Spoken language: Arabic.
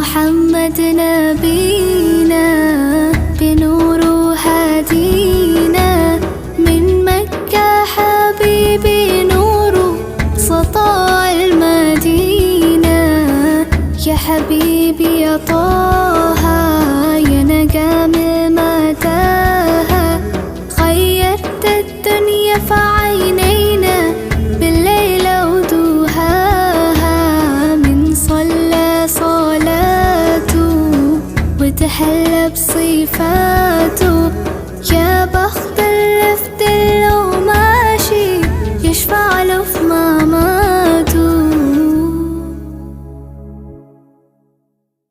محمد نبينا بنور هدينا من مكة حبيبي نور سطاع المدينة. يا حبيبي يا طه يا نجم متاهة غيرت الدنيا في عينينا بالليل ودوهاها. من صلى صلاته وتحلى بصفاته يا بخت اللي في